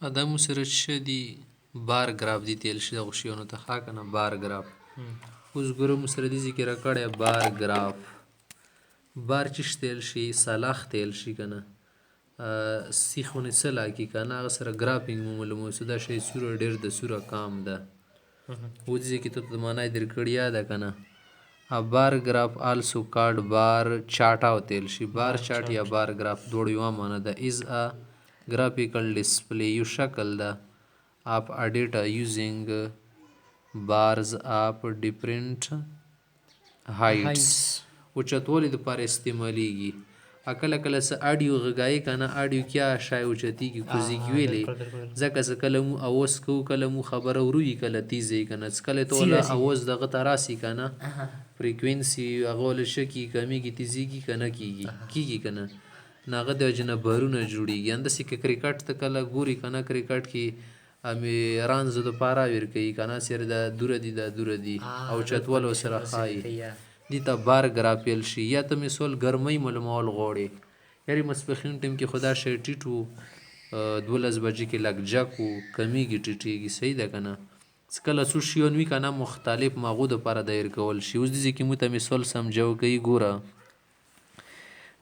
دا سره څه دي بار ګراف دي تیل شي دغو شیانو ته ښه که نه بار ګراف اوس ګوره مو سره دې ځای کې راکړی بار ګراف بار چې تیل شي سلاخ تیل شي که نه سیخ ونې څه لاکي که نه هغه سره ګرافینګ مو معلوموي څه دا شی سوره ډېر د سوره کام ده اوس دې ځای کې ته معنا یې درکړې یاده که نه A bar graph also called bar chart او تیل شي بار چارت یا بار ګراف دواړو یوه معنا ده is a graphical display یو شکل ده of a data using bars of different heights اوچتوالي دپاره استعمالیږي کله کله څه اډیو غږایي که نه اډیو کیا شای اوچتیږي کوزیږي ویلې ځکه څه کله مو اواز کوو کله مو خبره وروي کله تیزه که نه څه کله ته وله اواز دغه ته راسي که نه فریکوینسي هغه وله ښه کېږي کمیږي تیزیږي که نه کېږي که نه نو هغه د وجې نه بارونه جوړېږي همداسې که کرکټ ته کله ګوري که نه کرکټ کې رانزو دپاره ورکوي که نه سر دا دوره دي دا دوره دي او چتول ورسره ښایي دې ته بار ګراف ویل شي یا ته مثال ګرمۍ معلومول غواړې یارې ماسپښین ټایم کې خو دا شی ټیټ و 12 بجې کې لږ جګ و کمیږي ټیټېږي صحیح ده که نه کله څو شیان وي که نه مختلف مغو دپاره دایر کول شي اوس دې ځای کې موږ ته مثال سمجھو کوي ګوره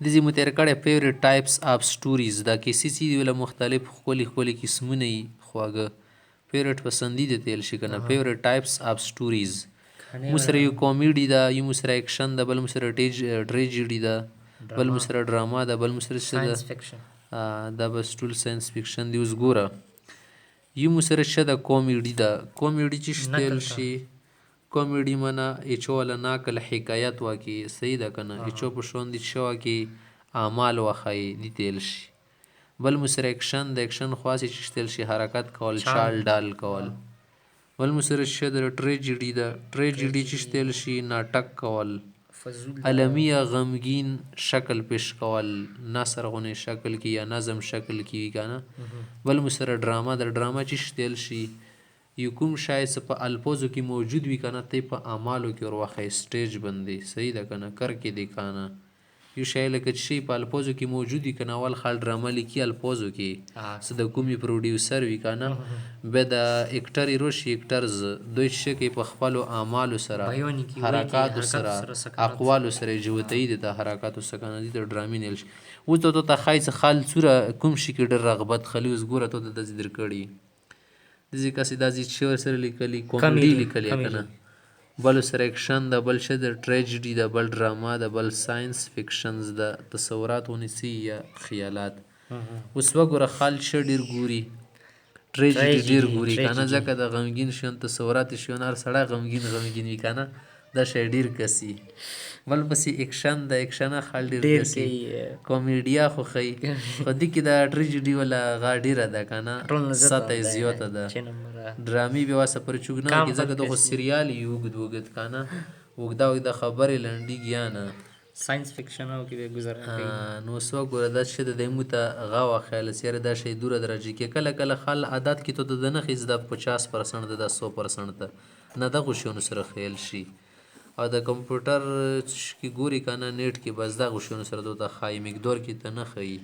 دې ځای مو تېر کړی فیورټ ټایپس آف سټوریز دا کیسې چې دي له مختلف ښکلي ښکلي قسمونه یي خواږه فیورټ پسندیده تیل شي که نه فیورټ ټایپس آف سټوریز مو سره یو کامیډي ده یو مو سره اکشن ده بل مو سره ټریجډي ده بل مو سره ډراما ده بل مو سره څه ده دا بس ټول ساینس فکشن دی اوس ګوره یو مو سره څه ده کامیډي ده کامیډي چې تیل شي کامیډي معنا هیچا والا نقل حکایت واکي صحیح ده که نه هیچا په شاندې څه واکي اعمال وښایي دې تیل شي بل مو سره اکشن د اکشن خاصې چې تیل شي حرکت کول چال ډال کول بل مو سره څه ده ټریجډي ده ټریجډي چې تیل شي ناټک کول علمي یا غمګین شکل پیش کول نثر غونې شکل کې یا نظم شکل کې وي که نه بل مو سره ډراما ده ډراما چې تیل شي یو کوم شاید څه په الفاظو کې موجود وي که نه ته په اعمالو کې ور وښایي سټیج باندې صحیح ده که نه کر کې دی که نه یو شی لکه چې شی په الفاظو کې موجود وي که نه اول خال ډرامه لیکي الفاظو کې څه د کومې پروډیوسر وي که نه بیا د اکټر هیرو شي اکټرز دوی څه کوي په خپلو اعمالو سره حرکاتو سره اقوالو سره یې جوتهیي دي ته حرکاتو څه که نه دي ته ډرامې نیل شي اوس ته ته ښایي څه خال څوره کوم شي کې ډېر رغبت خلي اوس ګوره ته ته داسې درکړي داسې کسې داسې چې ورسره لیکلي کامیډي لیکلې که نه بل سره اکشن ده بل څه ده ټریجډي ده بل ډراما ده بل ساینس فکشنز ده تصورات ونیسي یا خیالات اوس وګوره خال څه ډېر ګوري ټریجډي ډېر ګوري که نه ځکه د غمګین شیان تصورات شیان هر سړی غمګین وي که نه دا شی ډېر کسي بل پسې اکشن ده اکشنه خال ډېر کسي کامیډیا خو ښایي خو دې کې د ټریجډي والا غا ډېره ده که نه سطح یې زیاته ده ډرامې بیا واسه پورې چوک نه وکړي ځکه دا خو سریال یي اوږد که نه اوږده خبرې لنډېږي یا نه ساینس فکشنو کې به ګزاره کوي نو اوس وګوره دا څه ده دی موږ ته غا وښیله چې یاره دا شی دوره درجې کې کله کله خل عادت کې ته د نه خیز دا 50% ده دا 100% ده نه دغو شیانو سره خیل شي او د کمپیوټر کې ګوري که نه نیټ کې بس دغو شیانو سره ته ښایي مقدار کې ته نه ښایي